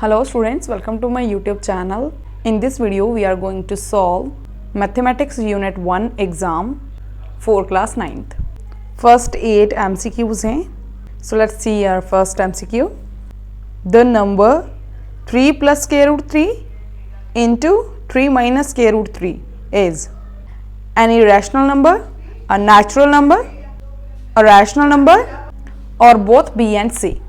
Hello students, welcome to my YouTube channel. In this video we are going to solve Mathematics Unit 1 exam for class 9th. First 8 MCQs हैं. So let's see our first MCQ. The number 3 plus square root 3 into 3 minus square root 3 is an irrational number, a natural number, a rational number or both B and C.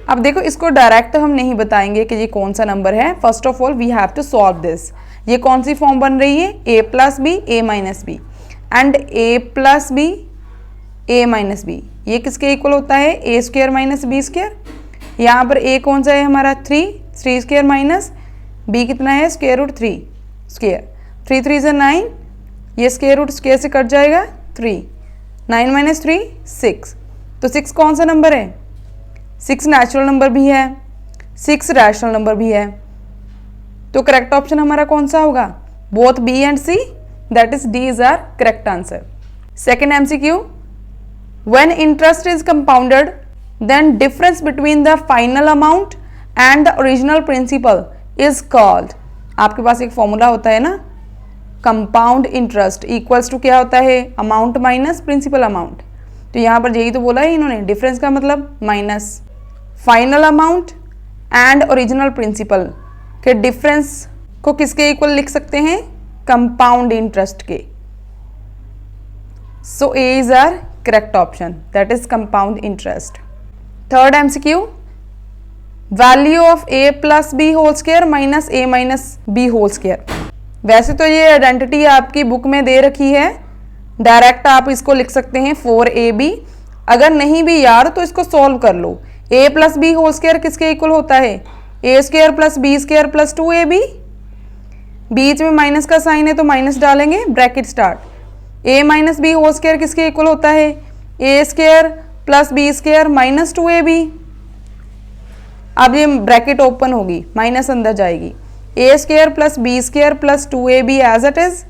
अब देखो इसको direct हम नहीं बताएंगे कि ये कौन सा नंबर है. First of all we have to solve this. ये कौन सी फॉर्म बन रही है? a plus B A minus b and a plus B A minus b. ये किसके इक्वल होता है? A square minus b square. यहाँ पर a कौन सा है हमारा? 3 स्क्वेयर माइनस b कितना है? Square root 3 square. 3 3 से 9. ये स्क्वेयर रूट स्क्वेयर से कट जाएगा 3. 9 माइनस 3 6. तो 6 कौन सा नंबर है? 6 नेचुरल नंबर भी है, 6 रैशनल नंबर भी है. तो करेक्ट ऑप्शन हमारा कौन सा होगा? Both b and c, that is d is our correct answer. Second MCQ. When interest is compounded then difference between the final amount and the original principal is called. आपके पास एक formula होता है ना, कंपाउंड इंटरेस्ट इक्वल्स टू क्या होता है? Amount minus principal amount. तो यहाँ पर यही तो बोला है इन्होंने, डिफरेंस का मतलब minus final amount and original principal के डिफरेंस को किसके इक्वल लिख सकते हैं? कंपाउंड इंटरेस्ट के. So A is our correct option, that is compound interest. Third MCQ. Value of A plus B whole square minus A minus B whole square. वैसे तो ये आइडेंटिटी आपकी बुक में दे रखी है, डायरेक्ट आप इसको लिख सकते हैं 4ab. अगर नहीं भी यार तो इसको सॉल्व कर लो. a plus B whole square किसके इक्वल होता है? A square plus B square plus 2ab. बीच में माइनस का साइन है तो माइनस डालेंगे, bracket start. a minus B whole square किसके इक्वल होता है? A square plus B square minus 2ab. अब ये ब्रैकेट ओपन होगी, माइनस अंदर जाएगी. A square plus B square plus 2ab as it is.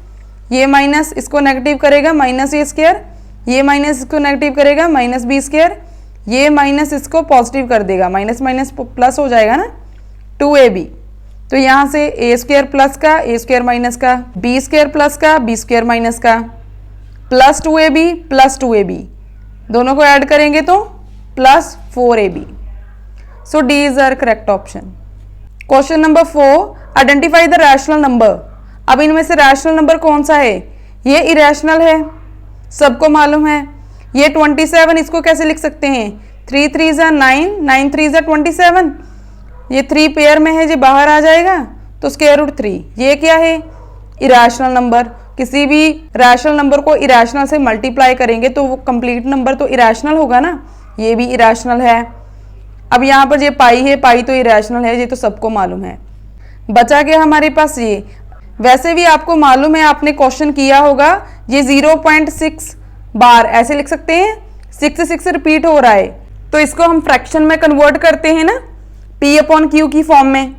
ये माइनस इसको नेगेटिव करेगा माइनस ए स्क्वायर, ये माइनस इसको नेगेटिव करेगा माइनस बी स्क्वायर, ये माइनस इसको पॉजिटिव कर देगा, माइनस माइनस प्लस हो जाएगा ना, 2ab. तो यहाँ से ए स्क्वायर प्लस का ए स्क्वायर माइनस का, बी स्क्वायर प्लस का बी स्क्वायर माइनस का, प्लस 2ab दोनों को ऐड करेंगे तो plus 4ab. So D is our correct option. Question number 4. Identify the rational number. अब इनमें से रैशनल नंबर कौन सा है? ये इरेशनल है, सबको मालूम है. ये 27, इसको कैसे लिख सकते हैं? 3 3 ज़ा 9, 9 3 ज़ा 27. ये 3 पेयर में है, ये बाहर आ जाएगा तो स्क्वायर रूट 3. ये क्या है? Irrational number. किसी भी रैशनल नंबर को इरेशनल से मल्टीप्लाई करेंगे तो वो कंप्लीट नंबर तो इरेशनल होगा ना. ये भी इरेशनल है. अब यहाँ पर ये पाई है, पाई तो इरेशनल है, ये तो सबको मालूम है. बचा क्या हमारे पास? ये वैसे भी आपको मालूम है, आपने क्वेश्चन किया होगा. ये 0.6 बार ऐसे लिख सकते हैं, 6 6 रिपीट हो रहा है तो इसको हम फ्रैक्शन में कन्वर्ट करते हैं ना, P/Q की फॉर्म में.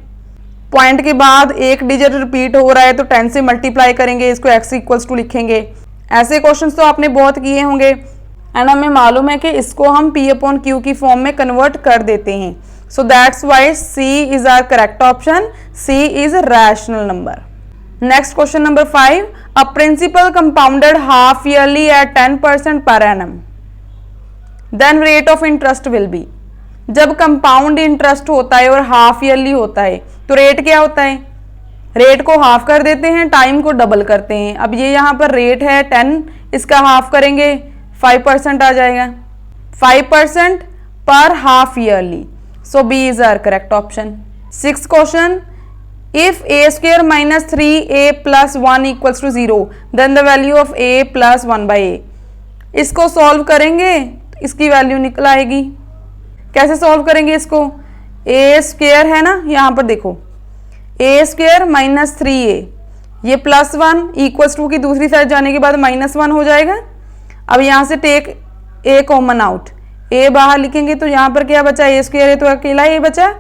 पॉइंट के बाद एक डिजिट रिपीट हो रहा है तो 10 से मल्टीप्लाई करेंगे, इसको x इक्वल्स टू लिखेंगे. ऐसे क्वेश्चन तो आपने बहुत किए होंगे एंड हमें मालूम है कि इसको हम P/Q की फॉर्म में कन्वर्ट कर देते हैं. So that's why C is our correct option. C is rational number. Next question number 5. A principal compounded half yearly at 10% per annum. Then rate of interest will be. जब compound interest होता है और half yearly होता है तो rate क्या होता है? रेट को हाफ कर देते हैं, टाइम को डबल करते हैं. अब ये यहाँ पर रेट है 10, इसका हाफ करेंगे 5% आ जाएगा. 5% पर half yearly. So B is our correct option. 6th question. If a square minus 3a plus 1 equals to 0, then the value of a plus 1 by a. इसको सॉल्व करेंगे, इसकी वैल्यू निकल आएगी. कैसे सॉल्व करेंगे इसको? a स्क्वेयर है ना, यहाँ पर देखो, a स्क्वेयर माइनस 3a, ये प्लस 1 इक्वल्स टू की दूसरी साइड जाने के बाद माइनस 1 हो जाएगा. अब यहाँ से take a common out, a बाहर लिखेंगे तो यहाँ पर क्या बचा? a स्क्वेयर है तो अकेला a बचा,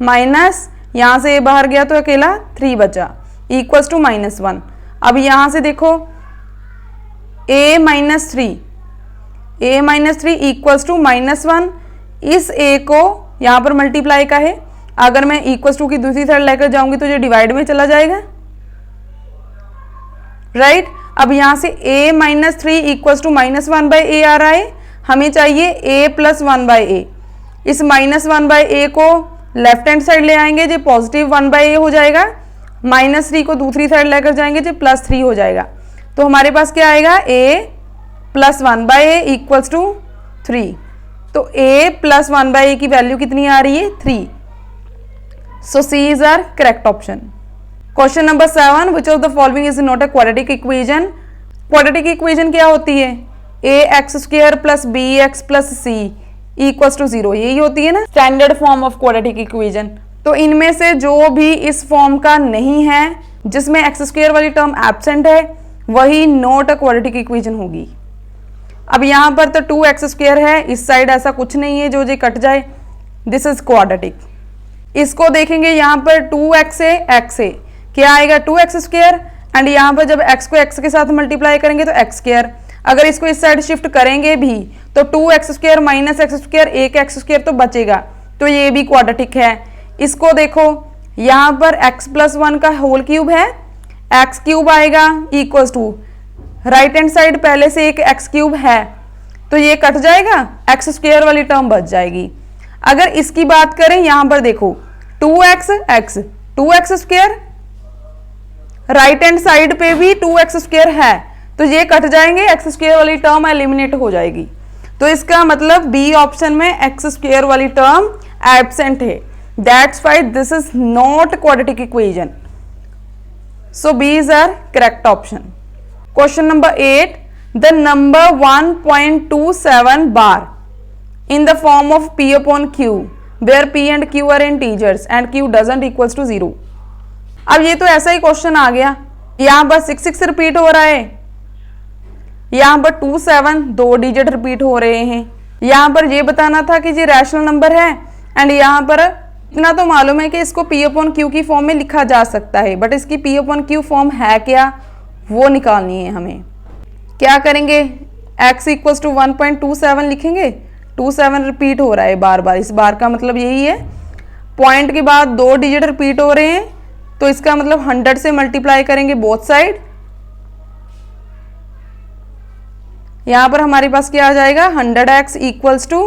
माइनस यहाँ से a बाहर गया तो अकेला 3 बचा, इक्वल्स टू -1. अब यहाँ से देखो a माइनस 3 इक्वल्स टू -1. इस a को यहाँ पर मल्टीप्लाई का है, अगर मैं इक्वल टू की दूसरी साइड लेकर जाऊंगी तो ये डिवाइड में चला जाएगा, राइट। अब यहां से a minus 3 equal to minus 1 by A आ रहा है, हमें चाहिए a प्लस 1 बाई ए। इस माइनस 1 बाई ए को लेफ्ट हैंड साइड ले आएंगे, जो पॉजिटिव 1 बाई ए हो जाएगा। माइनस 3 को दूसरी साइड लेकर जाएंगे, जो प्लस 3 हो जाएगा। तो हमारे पास क्या आएगा, a plus 1 by a equals to 3। तो a प्लस 1 बाई ए की वैल्यू कितनी आ रही है, 3। So C is our correct option. Question number 7, which of the following is not a quadratic equation. Quadratic equation क्या होती है, A X square plus B X plus C equals to 0, यही होती है ना standard form of quadratic equation. तो इनमें से जो भी इस फॉर्म का नहीं है, जिसमें एक्स स्क्वायर वाली टर्म एब्सेंट है, वही नॉट अ क्वाड्रेटिक इक्वेशन होगी। अब यहाँ पर तो 2x स्क्वायर है, इस साइड ऐसा कुछ नहीं है जो ये कट जाए, दिस इज क्वाड्रेटिक। इसको देखेंगे, यहाँ पर 2x है, x है, क्या आएगा 2x स्क्वायर, एंड यहाँ पर जब x को x के साथ मल्टीप्लाई करेंगे तो x स्क्वायर। अगर इसको इस साइड शिफ्ट करेंगे भी तो 2x square minus x square, एक x स्क्वायर तो बचेगा, तो ये भी क्वाड्रेटिक है। इसको देखो, यहाँ पर x प्लस 1 का होल क्यूब है, x क्यूब आएगा equals to right hand side पहले से एक x क्यूब है, तो ये कट जाएगा, x स्क्वायर वाली टर्म बच जाएगी। अगर इसकी बात करें, यहाँ पर देखो 2x x 2x square, right hand side पे भी 2x स्क्वायर है, तो ये कट जाएंगे, x स्क्वायर वाली टर्म एलिमिनेट हो जाएगी। तो इसका मतलब बी ऑप्शन में x स्क्वायर वाली टर्म एब्सेंट है, that's why this is not quadratic equation. So B is our correct option. Question number 8, the number 1.27 बार in the form of p upon q where p and q are integers and q doesn't equals to 0। अब ये तो ऐसा ही question आ गया, यहाँ पर 6 repeat हो रहा है, यहाँ पर 27 2 डिजिट रिपीट हो रहे हैं। यहाँ पर ये बताना था कि ये रैशनल नंबर है, एंड यहाँ पर इतना तो मालूम है कि इसको p अपॉन q की फॉर्म में लिखा जा सकता है, बट इसकी p अपॉन q फॉर्म है क्या, वो निकालनी है हमें। क्या करेंगे, x इक्वल्स टू 1.27 लिखेंगे, 27 रिपीट हो रहा है बार बार, इस बार का मतलब यही है, पॉइंट के बाद 2 डिजिट रिपीट हो रहे हैं, तो इसका मतलब 100 से मल्टीप्लाई करेंगे बोथ साइड। यहां पर हमारे पास क्या आ जाएगा, 100x इक्वल्स टू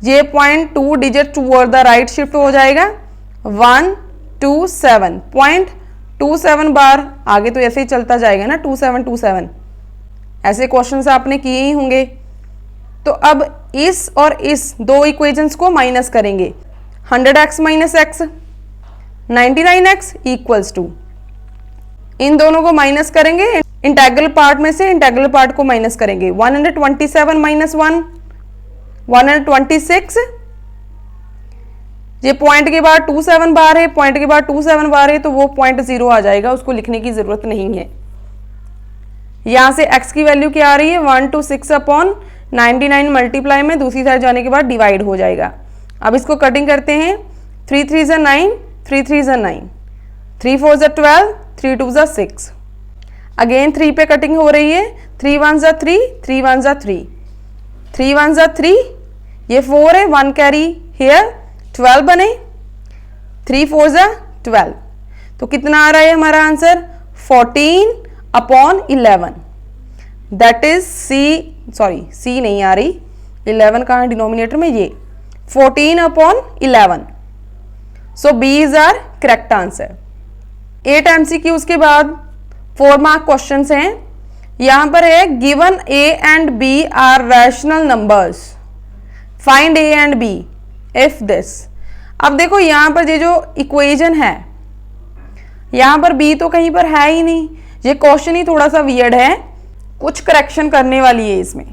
ये point 2 digit toward the right shift हो जाएगा 127, 0.27 बार, आगे तो ऐसे ही चलता जाएगा ना 2727, ऐसे क्वेश्चंस आपने किए ही होंगे। तो अब इस और इस दो इक्वेशंस को माइनस करेंगे, 100x minus X 99x equals to, इन दोनों को माइनस करेंगे, इंटेग्रल पार्ट में से इंटेग्रल पार्ट को माइनस करेंगे, 127 माइनस 1 126, ये पॉइंट के बाद 27 बार है, पॉइंट के बाद 27 बार है, तो वो पॉइंट 0 आ जाएगा, उसको लिखने की जरूरत नहीं है। यहां से x की वैल्यू क्या आ रही है, 126 अपॉन 99 मल्टीप्लाई में दूसरी साइड जाने के बाद डिवाइड हो जाएगा। अब इसको कटिंग करते हैं, 3 3 ज़ा 9, 3 3 ज़ा 9, 3 4 ज़ा 12, 3 2 ज़ा 6, अगेन 3 पे कटिंग हो रही है, 3 1 ज़ा 3, 3 1 ज़ा 3, 3 1 ज़ा 3, ये 4 है, 1 कैरी हेयर, 12 बने, 3 4 ज़ा 12, तो कितना आ रहा है हमारा answer, 14 upon 11, that is C नहीं आ रही, 11 कहाँ डिनोमिनेटर में, ये 14 upon 11। So B is our correct answer. 8 MCQs के बाद 4 मार्क क्वेश्चंस हैं। यहां पर है given a and b are rational numbers, find a and b if this. अब देखो यहां पर ये जो इक्वेशन है, यहां पर b तो कहीं पर है ही नहीं, ये क्वेश्चन ही थोड़ा सा वियर्ड है, कुछ करेक्शन करने वाली है इसमें,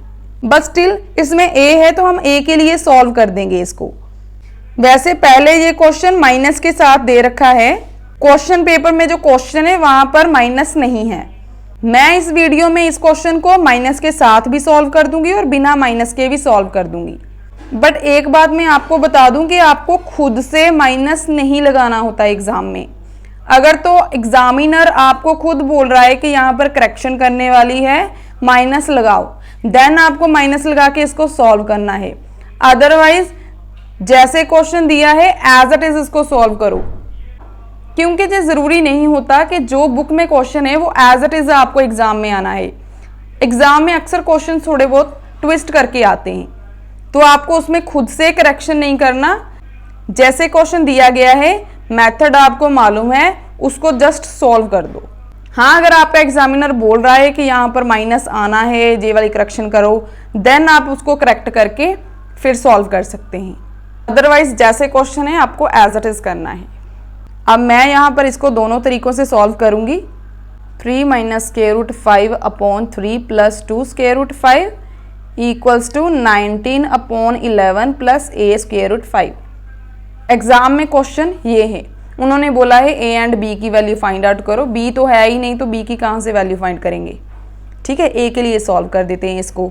बट स्टिल इसमें a है तो हम a के लिए सॉल्व कर देंगे इसको। वैसे पहले ये क्वेश्चन माइनस के साथ दे रखा है, क्वेश्चन पेपर में जो क्वेश्चन है वहां पर माइनस नहीं है। मैं इस वीडियो में इस क्वेश्चन को माइनस के साथ भी सॉल्व कर दूंगी और बिना माइनस के भी सॉल्व कर दूंगी, बट एक बात मैं आपको बता दूं कि आपको खुद से माइनस नहीं लगाना होता एग्जाम में। अगर तो एग्जामिनर आपको खुद बोल रहा है कि यहाँ पर करेक्शन करने वाली है, माइनस लगाओ, देन आपको माइनस लगा के इसको सॉल्व करना है। अदरवाइज जैसे क्वेश्चन दिया है एज इट इज इसको सॉल्व करो, क्योंकि ये जरूरी नहीं होता कि जो बुक में क्वेश्चन है वो एज इट इज आपको एग्जाम में आना है। एग्जाम में अक्सर क्वेश्चन थोड़े बहुत ट्विस्ट करके आते हैं, तो आपको उसमें खुद से करेक्शन नहीं करना। जैसे क्वेश्चन दिया गया है, मेथड आपको मालूम है, उसको जस्ट सॉल्व कर दो। हाँ, अगर आपका एग्जामिनर बोल रहा है कि यहाँ पर माइनस आना है, ये वाली करेक्शन करो, देन आप उसको करेक्ट करके फिर सॉल्व कर सकते हैं। अदरवाइज जैसे क्वेश्चन है आपको एज इट इज करना है। अब मैं यहाँ पर इसको दोनों तरीकों से सॉल्व करूँगी। 3 minus square root 5 upon 3 plus 2 square root 5 equals to 19 upon 11 plus a square root 5। Exam में क्वेश्चन ये है, उन्होंने बोला है ए एंड बी की वैल्यू फाइंड आउट करो। बी तो है ही नहीं, तो बी की कहाँ से वैल्यू फाइंड करेंगे। ठीक है, ए के लिए सॉल्व कर देते हैं इसको।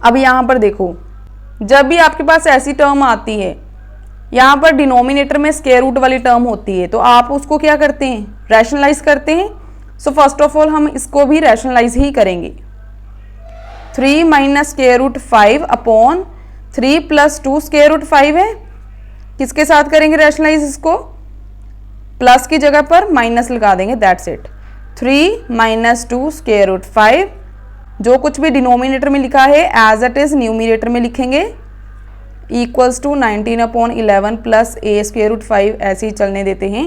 अब यहाँ पर देखो, जब भी आपके पास ऐसी टर्म आती है, यहाँ पर डिनोमिनेटर में स्क्वायर रूट वाली टर्म होती है, तो आप उसको क्या करते हैं, रैशनलाइज करते हैं। सो फर्स्ट ऑफ ऑल हम इसको भी रैशनलाइज ही करेंगे। 3 minus square root 5 upon 3 plus 2 square root 5 है। किसके साथ करेंगे रैशनलाइज इसको, प्लस की जगह पर माइनस लगा देंगे, that's it. 3 minus 2 square root 5, जो कुछ भी डिनोमिनेटर में लिखा है एज इट इज न्यूमिनेटर में लिखेंगे, equals to 19 upon 11 plus a square root 5, ऐसे ही चलने देते हैं।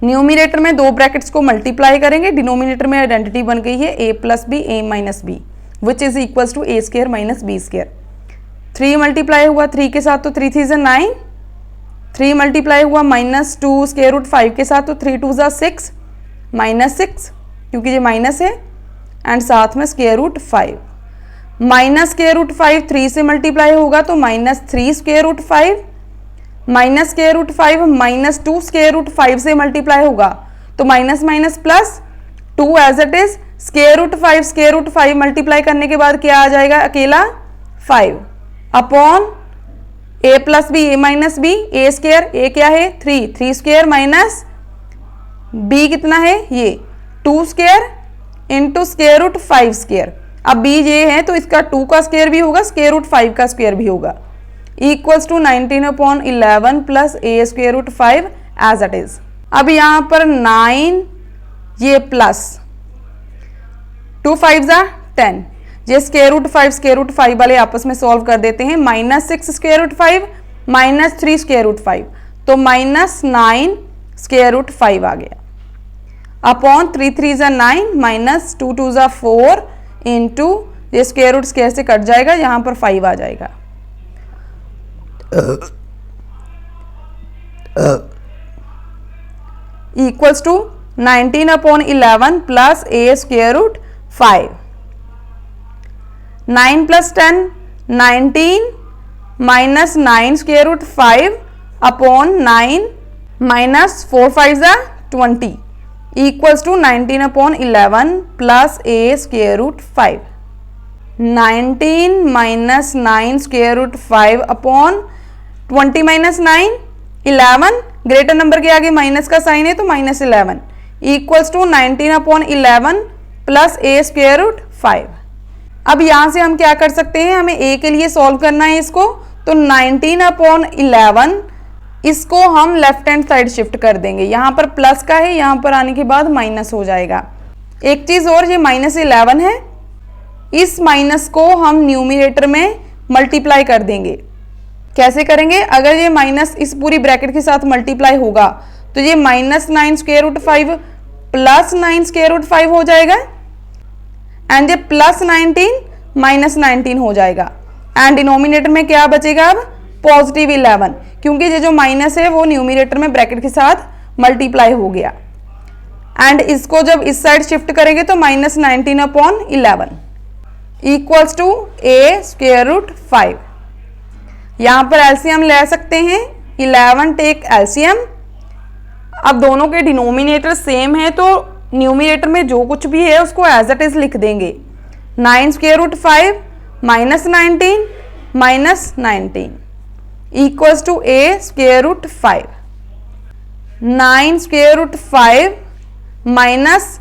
न्यूमिनेटर में दो ब्रैकेट्स को मल्टीप्लाई करेंगे, डिनोमिनेटर में आइडेंटिटी बन गई है A plus B, A minus B, which is equals to A square minus B square. 3 multiply हुआ 3 के साथ, तो 3 3 ज़ा 9, 3 मल्टीप्लाई हुआ माइनस 2 स्क्वायर रूट 5 के साथ, तो 3 2 ज़ा 6, माइनस 6 क्योंकि ये माइनस है, एंड साथ में square root 5। Minus square root 5 3 से मल्टीप्लाई होगा तो minus 3 square root 5, minus square root 5 minus 2 square root 5 से मल्टीप्लाई होगा तो minus minus plus 2 as it is, square root 5 multiply करने के बाद क्या आ जाएगा, अकेला 5 upon a plus B, A minus b, a square, a क्या है 3 स्क्वायर माइनस बी कितना है ये 2 square into square root 5 square. अब बी ये है तो इसका 2 का स्क्वायर भी होगा, स्क्वायर रूट 5 का स्क्वायर भी होगा, equals to 19 upon 11 plus a square root 5 as it is. अब यहाँ पर 9 ये प्लस 2 5 ज़ा 10, ये स्क्वायर रूट 5 वाले आपस में सॉल्व कर देते हैं। Minus 6 square root 5 minus 3 square root 5, तो माइनस 9 स्क्वायर रूट 5 आ गया, अपॉन 3 3 ज़ा 9 माइनस 2 2 ज़ा 4 इंटू ये स्क्वायर रूट स्क्वायर से कट जाएगा, यहाँ पर 5 आ जाएगा। Equals to 19 upon 11 plus a square root 5। 9 plus 10 19 minus 9 square root 5 upon 9 minus 4 5 ज़ा 20 equals to 19 upon 11 plus a square root 5। 19 minus 9 square root 5 upon 20 minus 9 11, greater number के आगे minus का साइन है तो minus 11 equals to 19 upon 11 plus a square root 5। अब यहाँ से हम क्या कर सकते हैं, हमें ए के लिए सॉल्व करना है इसको, तो 19 अपॉन 11 इसको हम लेफ्ट हैंड साइड शिफ्ट कर देंगे। यहाँ पर प्लस का है, यहाँ पर आने के बाद माइनस हो जाएगा। एक चीज़ और, ये माइनस 11 है, इस माइनस को हम न्यूमिनेटर में मल्टीप्लाई कर देंगे। कैसे करेंगे, अगर ये माइनस इस पूरी ब्रैकेट के साथ मल्टीप्लाई होगा तो ये minus 9 square root 5 plus 9 square root 5 हो जाएगा, एंड ये प्लस 19 माइनस 19 हो जाएगा, एंड डिनोमिनेटर में क्या बचेगा अब, पॉजिटिव 11, क्योंकि ये जो माइनस है वो न्यूमिनेटर में ब्रैकेट के साथ मल्टीप्लाई हो गया। एंड इसको जब इस साइड शिफ्ट करेंगे तो minus 19 upon 11 equals to A square root 5। यहाँ पर एलसीएम ले सकते हैं, 11 टेक एलसीएम। अब दोनों के डिनोमिनेटर सेम है तो न्यूमिनेटर में जो कुछ भी है उसको एज इट इज लिख देंगे। 9 square root 5 minus 19 minus 19 equals to A square root 5। 9 square root 5 minus,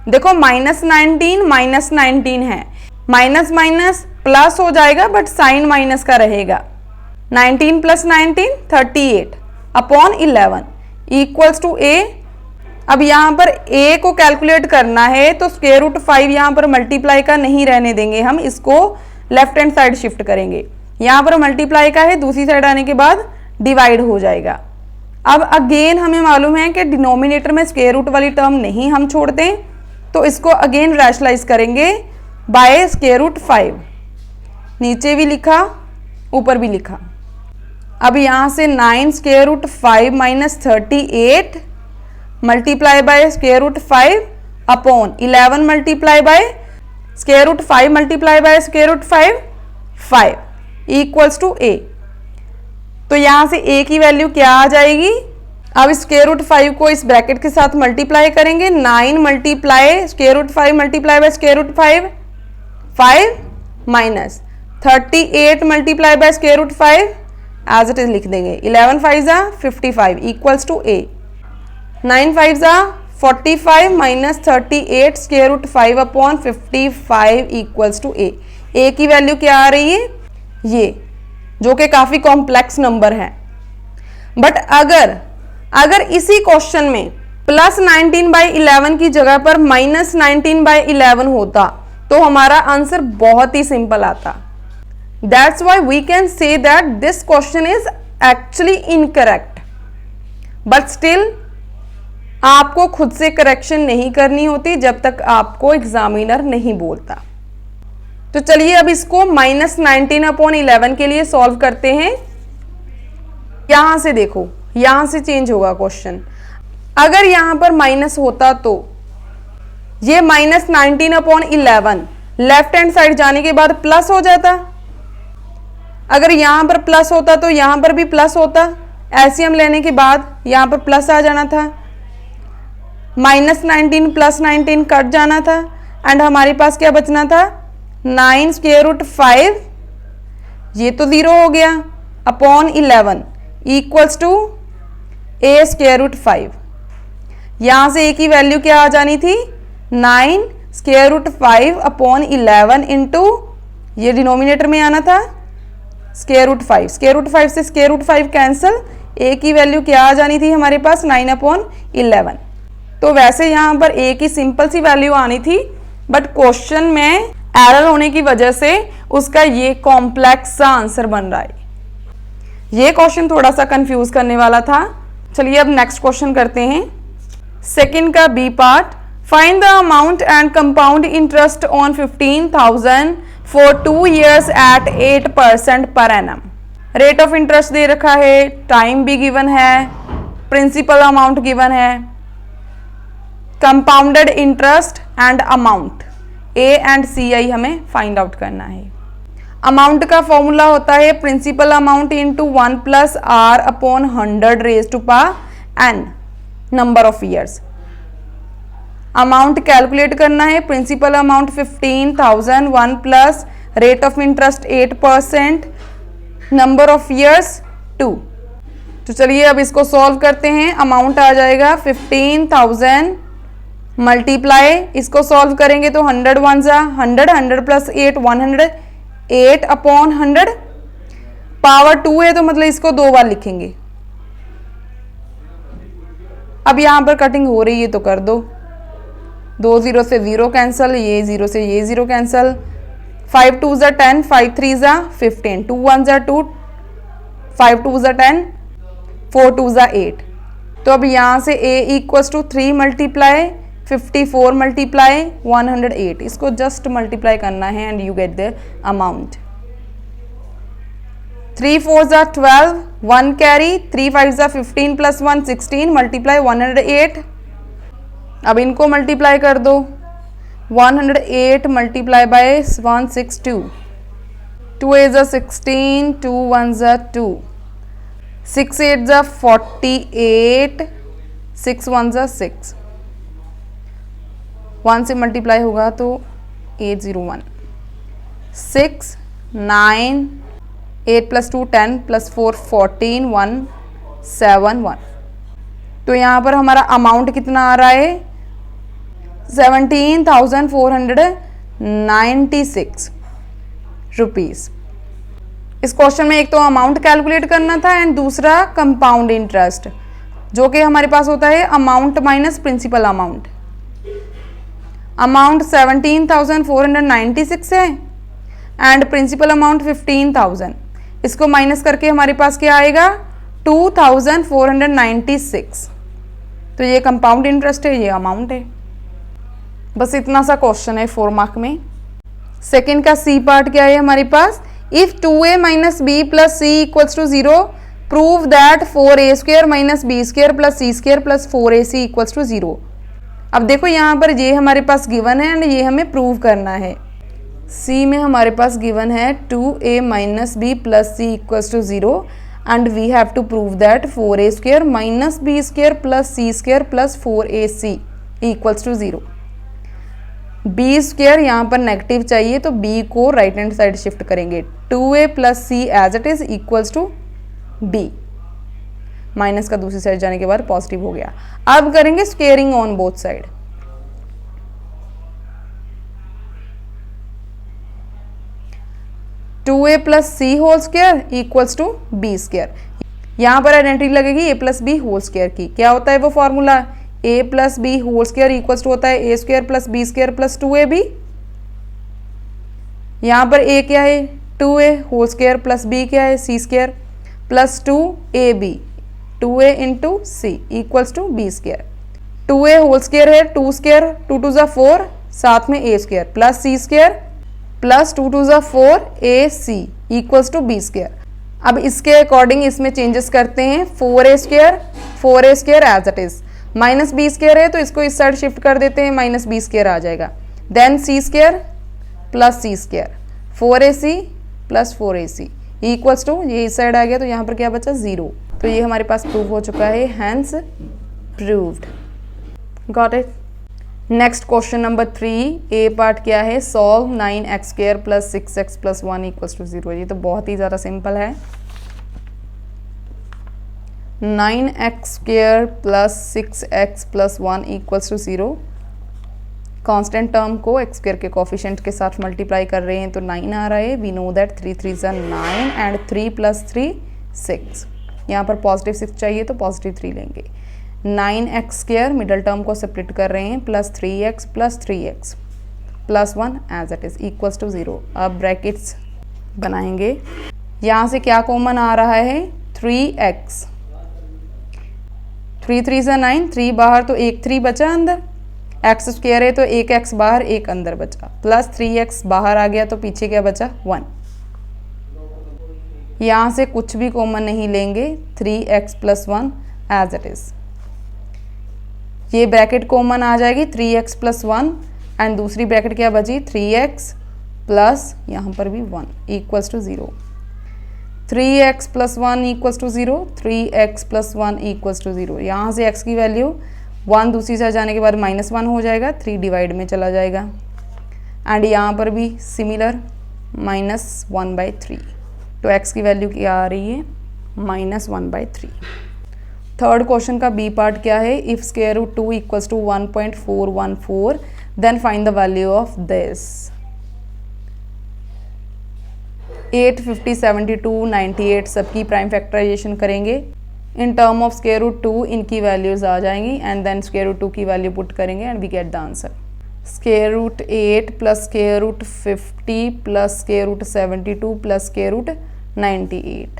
देखो माइनस 19 माइनस 19 है, माइनस माइनस प्लस हो जाएगा बट साइन माइनस का रहेगा, 19 प्लस 19 38 अपॉन 11 इक्वल्स टू ए। अब यहाँ पर a को कैलकुलेट करना है तो स्क्वायर रूट 5 यहाँ पर मल्टीप्लाई का नहीं रहने देंगे, हम इसको लेफ्ट हैंड साइड शिफ्ट करेंगे। यहाँ पर मल्टीप्लाई का है, दूसरी साइड आने के बाद डिवाइड हो जाएगा। अब अगेन हमें मालूम है कि डिनोमिनेटर में स्क्वायर रूट वाली टर्म नहीं हम छोड़ते, तो इसको अगेन रैशनलाइज करेंगे बाय स्क्वायर रूट 5। नीचे भी लिखा, ऊपर भी लिखा। अब यहाँ से 9 square root 5 minus 38 multiply by square root 5 upon 11 multiply by square root 5 multiply by square root 5 equals to A. तो यहाँ से a की वैल्यू क्या आ जाएगी? अब स्क्वायर रूट 5 को इस ब्रैकेट के साथ मल्टीप्लाई करेंगे। 9 multiply square root 5 multiply by square root 5 minus 38 multiply by square root 5 as it is लिख देंगे। 11 5 जा 55 इक्वल्स टू a। 9 5 जा 45 minus 38 square root 5 upon 55 equals to a। a की वैल्यू क्या आ रही है? ये, जो कि काफी कॉम्प्लेक्स नंबर है। बट अगर इसी क्वेश्चन में प्लस 19/11 की जगह पर माइनस 19/11 होता तो हमारा आंसर बहुत ही सिंपल आता। That's why we can say that this question is actually incorrect, but still आपको खुद से करेक्शन नहीं करनी होती जब तक आपको एग्जामिनर नहीं बोलता। तो चलिए अब इसको माइनस 19/11 के लिए सॉल्व करते हैं। यहां से देखो, यहां से चेंज होगा क्वेश्चन। अगर यहां पर माइनस होता तो ये माइनस 19/11 लेफ्ट हैंड साइड जाने के बाद प्लस हो जाता। अगर यहां पर प्लस होता तो यहां पर भी प्लस होता। एलसीएम लेने के बाद यहां पर प्लस आ जाना था, माइनस 19 प्लस 19 कट जाना था एंड हमारे पास क्या बचना था? 9 स्क्वायर रूट 5, ये तो 0 हो गया, upon 11 equals to a square root 5। यहां से a की वैल्यू क्या आ जानी थी? 9 स्क्वायर रूट 5 अपॉन 11 इंटू, ये डिनोमिनेटर में आना था स्क्वायर रूट 5। स्क्वायर रूट 5 से स्क्वायर रूट 5 कैंसिल, a की वैल्यू क्या आ जानी थी हमारे पास? 9/11। तो वैसे यहां पर a की सिंपल सी वैल्यू आनी थी, बट क्वेश्चन में एरर होने की वजह से उसका ये कॉम्प्लेक्स सा आंसर बन रहा है। ये क्वेश्चन थोड़ा सा कंफ्यूज करने वाला था। चलिए अब नेक्स्ट क्वेश्चन करते हैं। सेकंड का B part, find the amount and compound interest on 15,000 for 2 years at 8% per annum. Rate of interest दे रखा है, टाइम भी गिवन है, प्रिंसिपल अमाउंट गिवन है, compounded interest and amount A and C I हमें find out करना है। Amount का फॉर्मूला होता है principal amount into 1 plus r upon 100 raise to power n number of years. Amount calculate करना है, principal amount 15,000, 1 plus rate of interest 8%, number of years 2। तो चलिए अब इसको सॉल्व करते हैं। अमाउंट आ जाएगा 15,000 मल्टीप्लाई, इसको सॉल्व करेंगे तो 100 1 जा 100, 100 प्लस 8 108 अपॉन 100, पावर 2 है तो मतलब इसको 2 बार लिखेंगे। अब यहां पर कटिंग हो रही है तो कर दो, 2 0 से 0 कैंसल, ये 0 से ये 0 कैंसल, 5 2 जा 10, 5 3 जा 15, 2 1 जा 2, 5 2 जा 10, 4 2 जा 8। तो अब यहां से a equals to 3 multiply 54 multiply 108, इसको जस्ट मल्टीप्लाई करना है and you get the amount. 3 4 जा 12, 1 कैरी, 3 5 जा 15 प्लस 1 16 मल्टीप्लाई 108। अब इनको मल्टीप्लाई कर दो, 108 मल्टीप्लाई बाय 162, 2 8 जा 16, 2 1 जा 2, 6 8 जा 48, 6 1 जा 6, 1 से मल्टीप्लाई होगा तो 801, 6 9 8 प्लस 2 10 प्लस 4 14 1 7 1। तो यहाँ पर हमारा अमाउंट कितना आ रहा है? 17,496 रुपीज़। इस क्वेश्चन में एक तो अमाउंट कैलकुलेट करना था एंड दूसरा कंपाउंड इंटरेस्ट, जो कि हमारे पास होता है amount minus principal amount. Amount 17,496 है एंड प्रिंसिपल अमाउंट 15,000। इसको माइनस करके हमारे पास क्या आएगा 2,496। तो ये कंपाउंड इंटरेस्ट है, ये अमाउंट है। बस इतना सा क्वेश्चन है 4 मार्क में। सेकेंड का सी पार्ट क्या है हमारे पास, if 2a minus B plus C equals to 0 prove that 4a square minus B square plus C square plus 4ac equals to 0। अब देखो यहाँ पर ये हमारे पास गिवन है एंड ये हमें प्रूव करना है। सी में हमारे पास गिवन है 2a minus B plus C equals to 0 and we have to prove that 4a square minus B square plus C square plus 4ac equals to 0। B square यहाँ पर नेगेटिव चाहिए तो बी को राइट हैंड साइड शिफ्ट करेंगे। 2a plus c as it is equals to b, minus का दूसरी side जाने के बाद पॉजिटिव हो गया। अब करेंगे squaring on both side. Two A plus C whole square equals to B square. यहां पर आइडेंटिटी लगेगी A plus B whole square की। क्या होता है वो formula, A plus B whole square equals to होता है A square plus B square plus 2ab। यहां पर ए क्या है 2a whole square plus B क्या है C square plus 2ab, 2a into C equals to B square. 2a whole square है 2 square 2 2 जा 4 साथ में a square plus C square plus 2 2 जा 4 ac equals to B square. अब इसके according इसमें चेंजेस करते हैं। 4a square as it is, minus B square है तो इसको इस साइड शिफ्ट कर देते हैं, माइनस बी स्क्वायर आ जाएगा। Then c square plus C square 4ac plus 4ac equals to, ये इस साइड आ गया तो यहाँ पर क्या बचा 0। तो ये हमारे पास प्रूव हो चुका है, hence proved. Got it. Next question number 3, A part क्या है, solve 9x square plus 6x plus 1 equals to 0। ये तो बहुत ही ज़्यादा सिंपल है। 9x square plus 6x plus 1 equals to 0। Constant term को x स्क्वायर के कोफिशिएंट के साथ मल्टीप्लाई कर रहे हैं तो 9 आ रहा है। We know that 3 3 is 9 and 3 plus 3 6। यहाँ पर पॉजिटिव 6 चाहिए तो पॉजिटिव 3 लेंगे। 9x स्क्वायर मिडल टर्म को सेपरेट कर रहे हैं plus 3x plus 3x plus 1 as it is equals to 0। अब ब्रैकेट्स बनाएंगे। यहाँ से क्या कॉमन आ रहा है 3x, 3 3 is 9, 3 बाहर तो एक 3 बचा अंदर, x स्क्वायर है तो एक x बाहर एक अंदर बचा, प्लस 3x बाहर आ गया तो पीछे क्या बचा 1। यहाँ से कुछ भी कॉमन नहीं लेंगे, 3x plus 1 as it is. ये ब्रैकेट कॉमन आ जाएगी 3x प्लस 1 एंड दूसरी ब्रैकेट क्या बची 3x प्लस यहाँ पर भी 1 equals to 0। 3x plus 1 equals to 0, 3x plus 1 equals to 0। यहाँ से x की वैल्यू 1 दूसरी साइड जाने के बाद -1 हो जाएगा, 3 डिवाइड में चला जाएगा एंड यहाँ पर भी सिमिलर -1/3। तो x की वैल्यू क्या आ रही है -1/3। थर्ड क्वेश्चन का बी पार्ट क्या है, if square root 2 equals to 1.414 then find the value of this. 8, 50, 72, 98 सबकी प्राइम फैक्टराइजेशन करेंगे। In term of square root 2 इनकी वैल्यूज आ जाएंगी एंड देन स्क्वायर रूट 2 की वैल्यू पुट करेंगे and we get the answer. Square root 8 plus square root 50 plus square root 72 plus square root 98।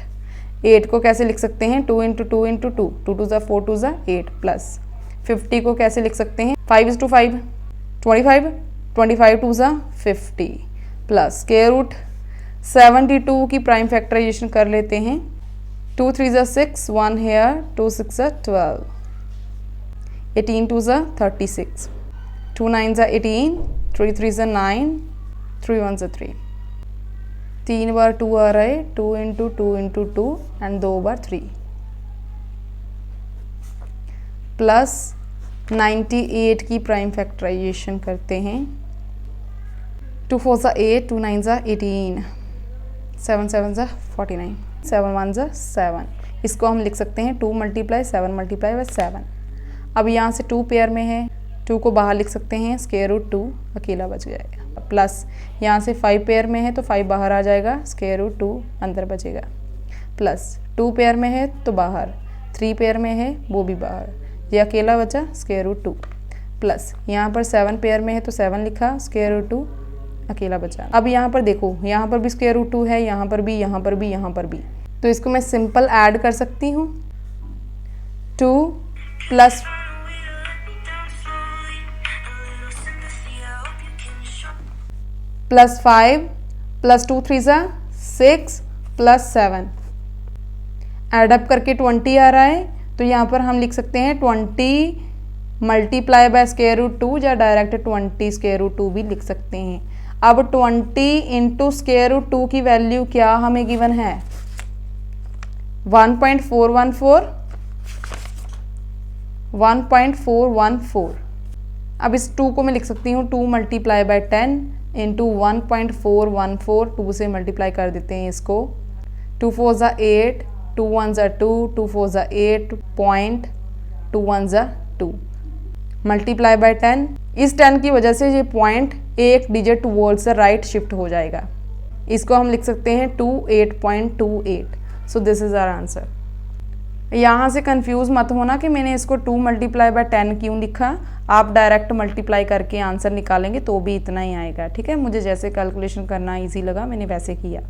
8 को कैसे लिख सकते हैं 2 इंटू 2 इंटू 2, 2 2 ज़ा 4 2 ज़ा 8 प्लस 50 को कैसे लिख सकते हैं 5:5 25, 25 2 ज़ा 50 प्लस स्क्वायर रूट 72 की प्राइम फैक्टराइजेशन कर लेते हैं। 2 3 ज़ा 6, 1 हेयर, 2 6 ज़ा 12, 18 2 ज़ा 36, 2 9 ज़ा 18, 3 3 ज़ा 9, 3 1 ज़ा 3। 3 बार 2 आ रहा है, 2 into 2 into 2 and 2 bar 3 plus 98 की प्राइम फैक्टराइजेशन करते हैं। 2 4 ज़ा 8, 2 9 ज़ा 18, 7 7 ज़ा 49, 7 1 ज़ा 7। इसको हम लिख सकते हैं 2 × 7 × 7। अब यहाँ से 2 पेयर में है, 2 को बाहर लिख सकते हैं, स्क्वायर रूट 2 अकेला बच जाएगा। प्लस यहाँ से 5 पेयर में है तो 5 बाहर आ जाएगा, स्क्वायर रूट 2 अंदर बचेगा, प्लस 2 पेयर में है तो बाहर, 3 पेयर में है वो भी बाहर, ये अकेला बचा स्क्वायर रूट 2, प्लस यहाँ पर 7 पेयर में है तो 7 लिखा, स्क्वायर रूट 2 अकेला बचा। अब यहाँ पर देखो, यहाँ पर भी स्क्वायर रूट 2 है, यहाँ पर भी, यहाँ पर भी, यहाँ पर भी, तो इसको मैं सिंपल ऐड कर सकती हूँ। 2 प्लस प्लस 5 प्लस 2 3 सा 6 प्लस 7 एडअप करके 20 आ रहा है, तो यहाँ पर हम लिख सकते हैं 20 मल्टीप्लाई बाय स्क्वायर रूट 2 या डायरेक्ट 20 स्क्वायर रूट 2 भी लिख सकते हैं। अब 20 इंटू स्क्वायर रूट 2 की वैल्यू क्या हमें गिवन है, 1.414। अब इस 2 को मैं लिख सकती हूँ 2 मल्टीप्लाई बाय 10 इंटू 1.414, 2 से मल्टीप्लाई कर देते हैं इसको, 2 4 ज़ा 8, 2 1 ज़ा 2, 2 4 ज़ा 8, पॉइंट 2 1 ज़ा 2 मल्टीप्लाई बाय 10। इस 10 की वजह से ये पॉइंट एक digit towards the right shift हो जाएगा, इसको हम लिख सकते हैं 28.28। So this is our answer. यहाँ से कंफ्यूज मत होना कि मैंने इसको 2 मल्टीप्लाई बाय 10 क्यों लिखा, आप डायरेक्ट मल्टीप्लाई करके आंसर निकालेंगे तो भी इतना ही आएगा, ठीक है। मुझे जैसे कैलकुलेशन करना इजी लगा मैंने वैसे किया।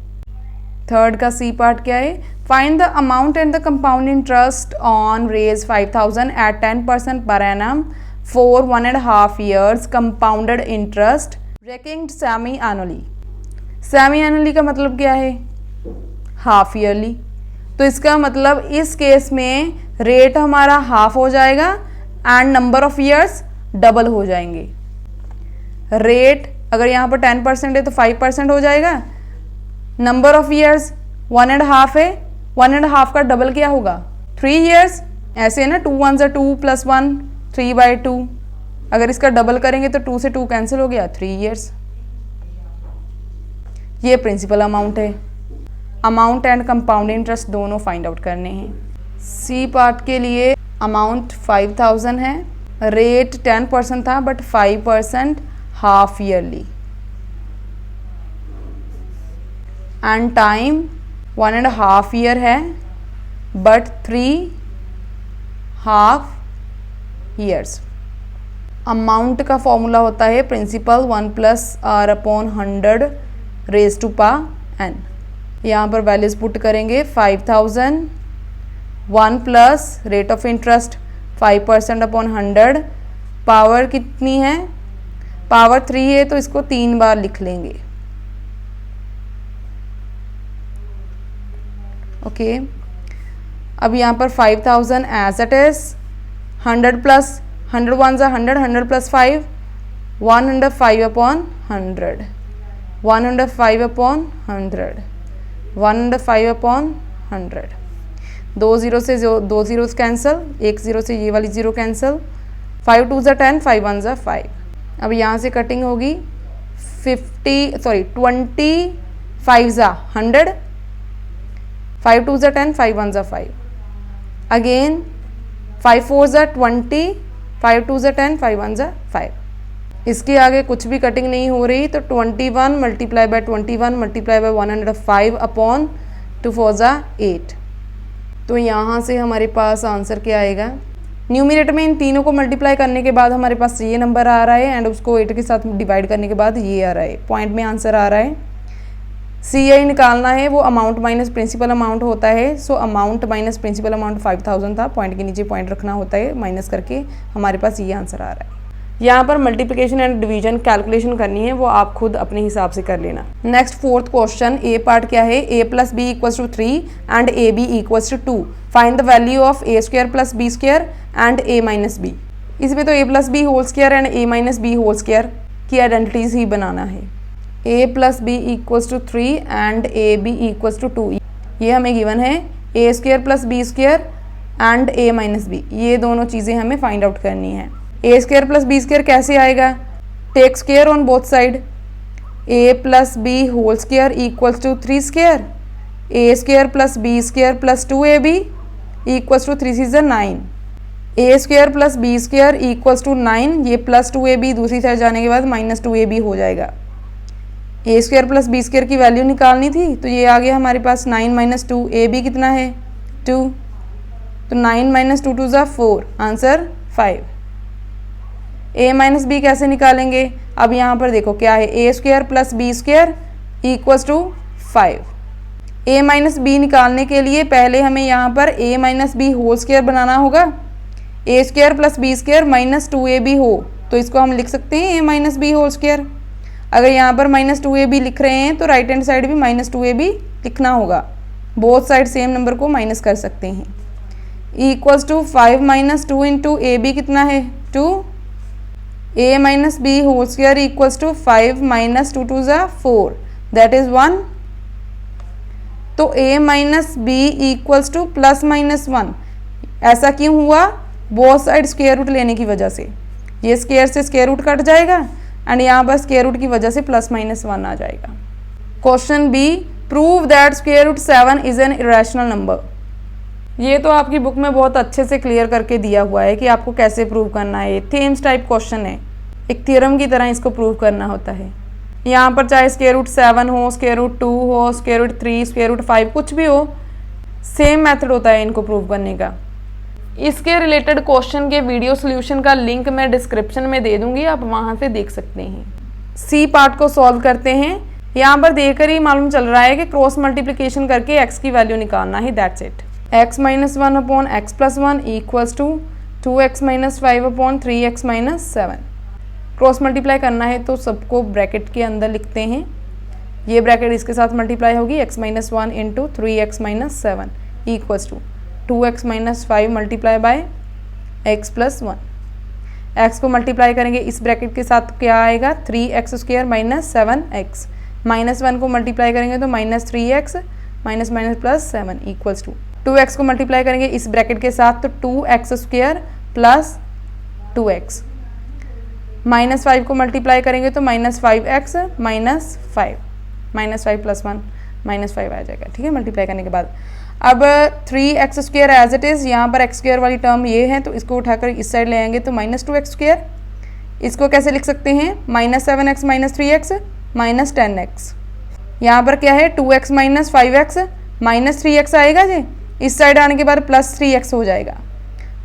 थर्ड का सी पार्ट क्या है, find the amount and the compound interest on रेज 5000 at 10% per annum for 1.5 years compounded interest reckoning semi annually. Semi annually का मतलब क्या है, हाफ ईयरली, तो इसका मतलब इस केस में रेट हमारा हाफ हो जाएगा and number of years double हो जाएंगे। रेट अगर यहाँ पर 10% है तो 5% हो जाएगा, नंबर ऑफ ईयर्स 1.5 है, 1.5 का डबल क्या होगा 3 ईयर्स, ऐसे है ना 2 1 ज़ा 2 प्लस 1 3/2, अगर इसका डबल करेंगे तो 2 से 2 कैंसिल हो गया 3 ईयर्स। ये प्रिंसिपल अमाउंट है। अमाउंट एंड कंपाउंड इंटरेस्ट दोनों फाइंड आउट करने हैं। सी पार्ट के लिए अमाउंट 5000 है, रेट 10% था but 5% half yearly, and time 1.5 year है बट 3 हाफ ईयर्स। अमाउंट का फॉर्मूला होता है प्रिंसिपल 1 + r/100 रेज टू पा n। यहाँ पर वैल्यूज पुट करेंगे 5000, 1 plus rate of interest 5%/100, power कितनी है, पावर 3 है तो इसको 3 बार लिख लेंगे, ओके। अब यहाँ पर 5000 एज इट इज, 100 प्लस 100 1 ज़ा 100, 100 प्लस 5 105/100, 105/100, 105/100। 2 0 से 2 zeros कैंसिल, 1 0 से ये वाली 0 कैंसिल, 5 2 ज़ा 10, 5 1 ज़ा 5। अब यहाँ से कटिंग होगी 25 ज़ा 100, 5 2 ज़ा 10, 5 1 ज़ा 5, अगेन 5 4 ज़ा 20, 5 2 ज़ा 10, 5 1 ज़ा 5। इसके आगे कुछ भी कटिंग नहीं हो रही, तो 21 मल्टीप्लाई बाय 21 मल्टीप्लाई बाय 105/2 4 ज़ा 8। तो यहाँ से हमारे पास आंसर क्या आएगा, न्यूमरेटर में इन तीनों को मल्टीप्लाई करने के बाद हमारे पास ये नंबर आ रहा है एंड उसको 8 के साथ डिवाइड करने के बाद ये आ रहा है, पॉइंट में आंसर आ रहा है। CI निकालना है, वो अमाउंट माइनस प्रिंसिपल अमाउंट होता है। So amount minus principal amount 5000 था, पॉइंट के नीचे पॉइंट रखना होता है, माइनस करके हमारे पास ये आंसर आ रहा है। यहाँ पर मल्टीप्लिकेशन एंड डिवीजन कैलकुलेशन करनी है, वो आप खुद अपने हिसाब से कर लेना। Next fourth question, A part क्या है, a + b = 3 and ab = 2, find the value of a² + b² and a - b। इसमें तो a + b whole square and a - b whole square की आइडेंटिटीज ही बनाना है। a + b = 3 एंड ab = 2, ये हमें गिवन है। a² + b² and a - b, ये दोनों चीज़ें हमें फाइंड आउट करनी है। a² + b² कैसे आएगा, take square on both side, a + b whole square = 3 square, a² + b² + 2ab = 3 × 6 = 9, a² + b² = 9, ये +2ab दूसरी साइड जाने के बाद -2ab हो जाएगा। ए स्क्वायर प्लस बी स्क्वायर की वैल्यू निकालनी थी, तो ये आ गया हमारे पास 9 माइनस 2, ए बी कितना है 2, तो 9 माइनस 2 2 ज़ा 4, आंसर 5। ए माइनस बी कैसे निकालेंगे, अब यहाँ पर देखो क्या है, A square plus B square equals to 5। A minus B निकालने के लिए पहले हमें यहाँ पर A minus B whole square बनाना होगा। A square plus B square minus 2ab हो, तो इसको हम लिख सकते हैं A minus B whole square. अगर यहाँ पर माइनस 2ab लिख रहे हैं तो राइट हैंड साइड भी माइनस 2ab लिखना होगा, बोथ साइड सेम नंबर को माइनस कर सकते हैं। Equals to 5 minus 2 into A B कितना है 2, A minus B whole square equals to 5 minus 2 2 ज़ा 4, दैट इज़ 1। तो A minus B equals to plus minus 1, ऐसा क्यों हुआ, बोथ साइड स्क्वायर रूट लेने की वजह से। ये स्क्वायर से स्क्वायर रूट कट जाएगा एंड यहाँ पर स्क्वायर रूट की वजह से प्लस माइनस 1 आ जाएगा। Question B, prove that square root 7 is an irrational number. ये तो आपकी बुक में बहुत अच्छे से क्लियर करके दिया हुआ है कि आपको कैसे प्रूव करना है। थीम्स टाइप क्वेश्चन है, एक थ्योरम की तरह इसको प्रूव करना होता है। यहाँ पर चाहे स्क्वायर रूट 7 हो, स्क्वायर रूट 2 हो, स्क्वायर रूट 3, स्क्वायर रूट 5, कुछ भी हो, सेम मेथड होता है इनको प्रूव करने का। इसके रिलेटेड क्वेश्चन के वीडियो सोल्यूशन का लिंक मैं डिस्क्रिप्शन में दे दूंगी, आप वहाँ से देख सकते हैं। सी पार्ट को सॉल्व करते हैं। यहाँ पर देखकर ही मालूम चल रहा है कि क्रॉस मल्टीप्लिकेशन करके एक्स की वैल्यू निकालना है, that's it. X minus 1 upon x plus 1 equals to 2x minus 5 upon 3x minus 7। Cross multiply करना है तो सबको ब्रैकेट के अंदर लिखते हैं, ये ब्रैकेट इसके साथ मल्टीप्लाई होगी, x minus 1 into 3x minus 7 equals to 2x minus 5 multiply by x plus 1। x को मल्टीप्लाई करेंगे इस ब्रैकेट के साथ, क्या आएगा 3x square minus 7x, minus 1 को मल्टीप्लाई करेंगे तो minus 3x minus minus plus 7 equals to 2x को मल्टीप्लाई करेंगे इस ब्रैकेट के साथ तो 2x square plus 2x, minus 5 को मल्टीप्लाई करेंगे तो minus 5x minus 5, minus 5 plus 1 minus 5 आ जाएगा, ठीक है, मल्टीप्लाई करने के बाद। अब 3x square as it is, यहाँ पर x स्क्वायर वाली टर्म ये है तो इसको उठाकर इस साइड ले आएंगे तो माइनस 2x स्क्वायर। इसको कैसे लिख सकते हैं, minus 7x minus 3x minus 10x। यहाँ पर क्या है 2x minus 5x minus 3x आएगा जी, इस साइड आने के बाद प्लस 3x हो जाएगा,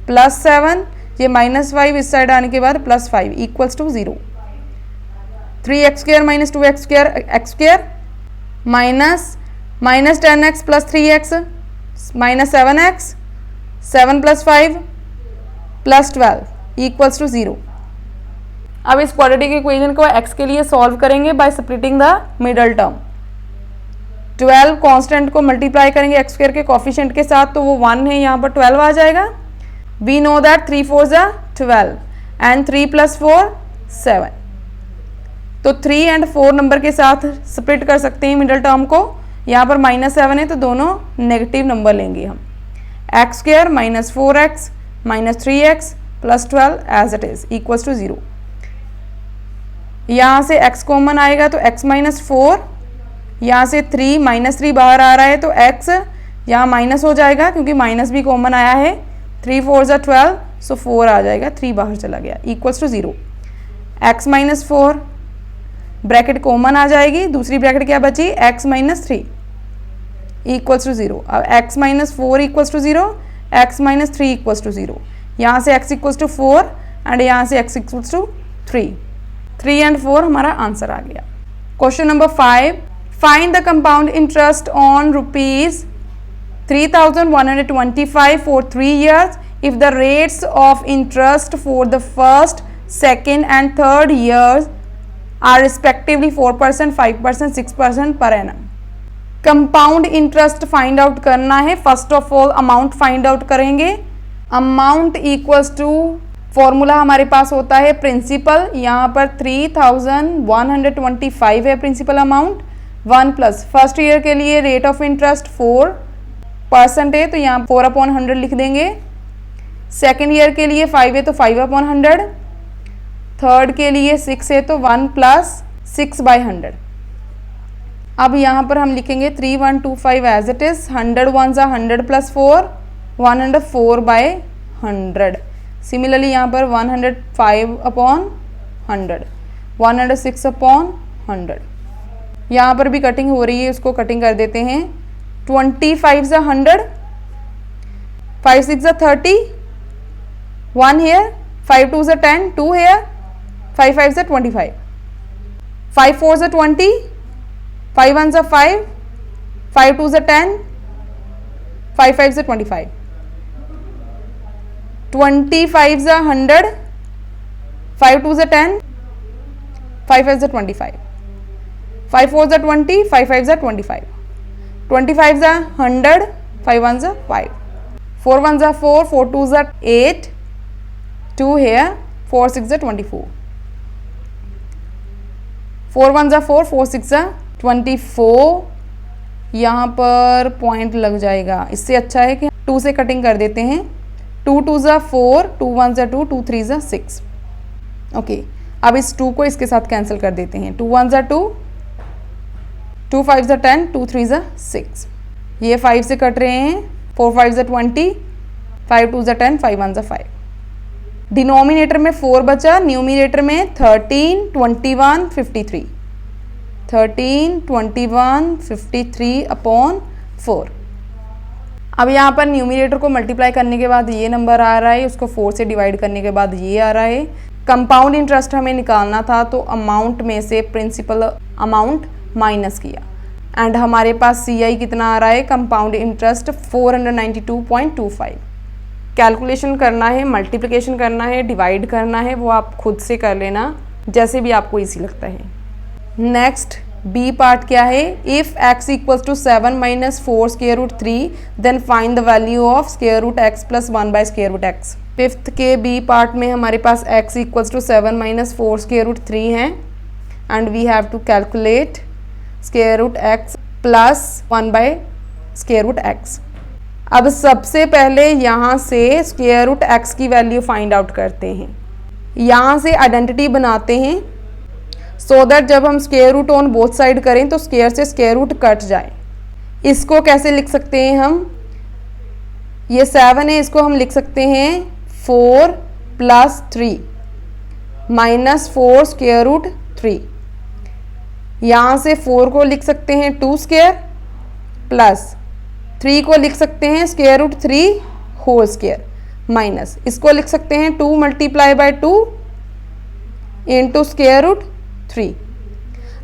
प्लस 7, ये माइनस 5 इस साइड आने के बाद plus 5 equals to 0। 3x square minus 2x square x square minus minus 10x plus 3x minus 7x, 7 plus 5 plus 12 equals to 0। अब इस क्वाड्रेटिक इक्वेशन को x के लिए सॉल्व करेंगे by splitting the middle term. 12 constant को multiply करेंगे x square के coefficient के साथ तो वो 1 है, यहाँ पर 12 आ जाएगा। वी नो दैट 3 4 ज़ा 12 एंड 3 प्लस 4 7, तो 3 एंड 4 नंबर के साथ स्प्लिट कर सकते हैं मिडल टर्म को। यहाँ पर माइनस 7 है तो दोनों नेगेटिव नंबर लेंगे हम। X square minus 4x minus 3x plus 12 as it is equals to 0। यहाँ से x कॉमन आएगा तो x माइनस 4, यहाँ से 3 माइनस 3 बाहर आ रहा है तो x यहाँ माइनस हो जाएगा क्योंकि माइनस भी कॉमन आया है, 3 4 ज़ा 12 सो 4 आ जाएगा, 3 बाहर चला गया equals to 0। x minus 4 bracket common आ जाएगी, दूसरी ब्रैकेट क्या बची x माइनस 3 इक्वल्स टू 0। अब x minus 4 equals to 0, x minus 3 equals to 0, यहाँ से x इक्वल्स टू 4 एंड यहाँ से x इक्वल्स टू 3। 3 एंड 4 हमारा आंसर आ गया। Question number 5, find the compound interest on rupees 3125 for 3 years if the rates of interest for the first, second and third years are respectively 4%, 5%, 6% per annum। Compound interest find out करना है। First of all amount find out करेंगे। Amount equals to formula हमारे पास होता है principal, यहाँ पर 3125 है principal amount, 1 plus first year के लिए रेट ऑफ इंटरेस्ट 4% है तो यहाँ 4/100 लिख देंगे। सेकेंड ईयर के लिए 5 है तो 5/100, थर्ड के लिए 6 है तो 1 प्लस 6/100। अब यहाँ पर हम लिखेंगे 3125 एज इट इज, 100 1 ज़ा 100 प्लस 4, 104/100। सिमिलरली यहाँ पर 105/100, 106/100। यहाँ पर भी कटिंग हो रही है, उसको कटिंग कर देते हैं। 25 ज़ा 100, 5 6 ज़ा 30, 1 here, 5 2 ज़ा 10, 2 here, 5 5 ज़ा 25, 5 4 ज़ा 20, 5 1 ज़ा 5, 5 2 ज़ा 10, 5 5 ज़ा 25, 25 ज़ा 100, 5 2 ज़ा 10, 5 5 ज़ा 25, 5 4 ज़ा 20, 5 5 ज़ा 25, 25 ज़ा 100, 5 1 ज़ा 5, 4 1 ज़ा 4, 4 2 ज़ा 8, 2 here, 4 6 ज़ा 24, 4 1 ज़ा 4, 4 6 ज़ा 24। यहाँ पर पॉइंट लग जाएगा, इससे अच्छा है कि 2 से कटिंग कर देते हैं। 2 2 ज़ा 4, 2 1 ज़ा 2, 2 3 ज़ा 6। ओके, अब इस 2 को इसके साथ कैंसिल कर देते हैं। 2 1 ज़ा 2, 2 5 ज़ा 10, 2 3 ज़ा 6। ये 5 से कट रहे हैं। 4 5 ज़ा 20, 5 2 ज़ा 10, 5 1 ज़ा 5। डिनोमिनेटर में 4 बचा, न्यूमिनेटर में 13 21 53, 13 21 53 अपॉन 4। अब यहाँ पर न्यूमिनेटर को मल्टीप्लाई करने के बाद ये नंबर आ रहा है, उसको 4 से डिवाइड करने के बाद ये आ रहा है। कंपाउंड इंटरेस्ट हमें निकालना था, तो अमाउंट में से प्रिंसिपल अमाउंट माइनस किया एंड हमारे पास CI कितना आ रहा है, कंपाउंड इंटरेस्ट 492.25। कैलकुलेशन करना है, मल्टीप्लिकेशन करना है, डिवाइड करना है, वो आप खुद से कर लेना जैसे भी आपको इजी लगता है। नेक्स्ट बी पार्ट क्या है, if x equals to 7 minus 4 square root 3 then find the value of square root x plus 1 by square root x। Fifth के बी पार्ट में हमारे पास x equals to 7 minus 4 square root 3 है and we have to calculate square root x plus 1 by square root x। अब सबसे पहले यहाँ से स्क्वायर रूट x की वैल्यू फाइंड आउट करते हैं। यहाँ से आइडेंटिटी बनाते हैं सो दैट जब हम square root on both side करें तो स्क्वायर से स्क्वायर रूट कट जाए। इसको कैसे लिख सकते हैं हम, ये 7 है, इसको हम लिख सकते हैं 4 प्लस 3 माइनस 4 स्क्वायर रूट 3। यहाँ से 4 को लिख सकते हैं 2 स्क्वायर प्लस 3 को लिख सकते हैं square root 3 whole square minus इसको लिख सकते हैं 2 multiply by 2 into square root 3।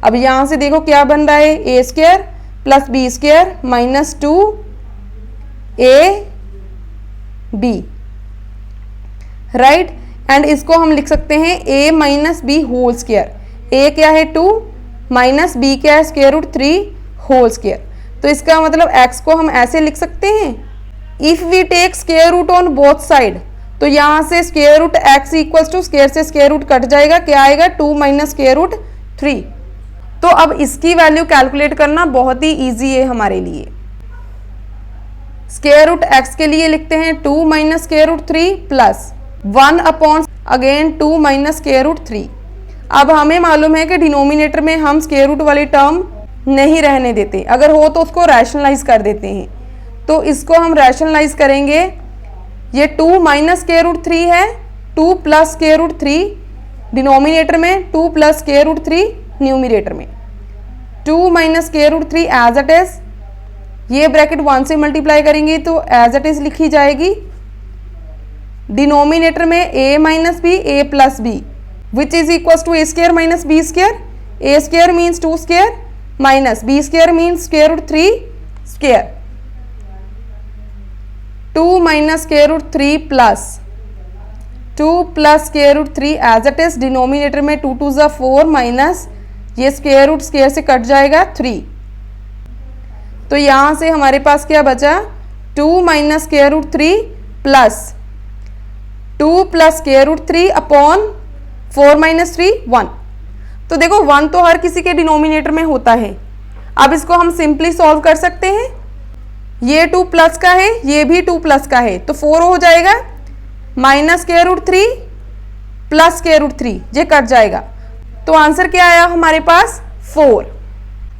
अब यहाँ से देखो क्या बन रहा है, A square plus B square minus 2 A B, right. And इसको हम लिख सकते हैं a minus B whole square. a क्या है 2 माइनस b क्या है स्क्वायर रूट 3 होल स्क्वायर। तो इसका मतलब x को हम ऐसे लिख सकते हैं, if we take square root on both side, तो यहाँ से square root x equals to square से स्क्वायर रूट कट जाएगा, क्या आएगा 2 माइनस स्क्वायर रूट 3। तो अब इसकी वैल्यू कैलकुलेट करना बहुत ही इजी है हमारे लिए। स्क्वायर रूट x के लिए लिखते हैं 2 minus square root 3 plus 1 upon again 2 minus square root 3। अब हमें मालूम है कि डिनोमिनेटर में हम स्क्वायर रूट वाली टर्म नहीं रहने देते, अगर हो तो उसको रैशनलाइज कर देते हैं। तो इसको हम रैशनलाइज करेंगे, ये 2 माइनस स्क्वायर रूट 3 है, 2 प्लस स्क्वायर रूट 3 डिनोमिनेटर में, 2 प्लस स्क्वायर रूट 3 न्यूमिनेटर में। 2 minus square root 3 as it is, ये ब्रैकेट 1 से मल्टीप्लाई करेंगे तो एज इट इज लिखी जाएगी। डिनोमिनेटर में a minus B, a plus B, which is equal to a square minus B square. a square means 2 square minus b square means square root 3 square. 2 minus square root 3 plus 2 plus square root 3 as it is. Denominator में 2 2 ज़ा 4 minus ये square root square से cut जाएगा 3। तो यहाँ से हमारे पास क्या बचा, 2 minus square root 3 plus 2 plus square root 3 upon 4 minus 3 1। तो देखो 1 तो हर किसी के डिनोमिनेटर में होता है। अब इसको हम सिंपली सॉल्व कर सकते हैं, ये 2 प्लस का है, ये भी 2 प्लस का है, तो 4 हो जाएगा, minus square root 3 plus square root 3, ये कट जाएगा। तो आंसर क्या आया हमारे पास 4।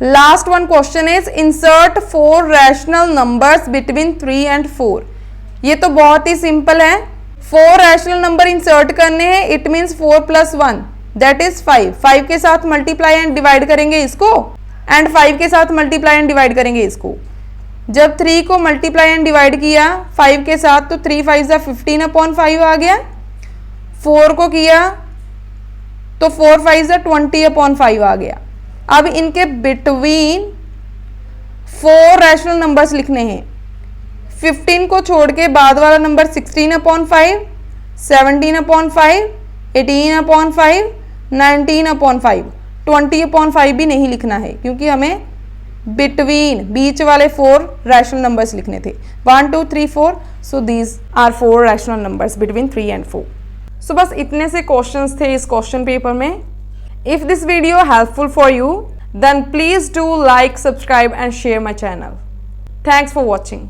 Last one question is insert 4 rational numbers between 3 and 4। ये तो बहुत ही सिंपल है, 4 रैशनल नंबर इंसर्ट करने हैं। It means 4 plus 1 that is 5। 5 के साथ मल्टीप्लाई एंड डिवाइड करेंगे इसको एंड 5 के साथ मल्टीप्लाई एंड डिवाइड करेंगे इसको। जब 3 को मल्टीप्लाई एंड डिवाइड किया 5 के साथ तो 3 5 जा 15/5 आ गया। 4 को किया तो 4 5 जा 20/5 आ गया। अब इनके बिटवीन 4 रैशनल नंबर्स लिखने हैं। 15 को छोड़ के बाद वाला नंबर 16/5, 17/5, 18/5, 19/5, 20/5 भी नहीं लिखना है क्योंकि हमें बिटवीन बीच वाले 4 रैशनल नंबर्स लिखने थे। 1 2 3 4, so these are 4 rational numbers between 3 and 4। So बस इतने से क्वेश्चंस थे इस क्वेश्चन पेपर में। If this video helpful for you then please do like, subscribe and share my channel. Thanks for watching.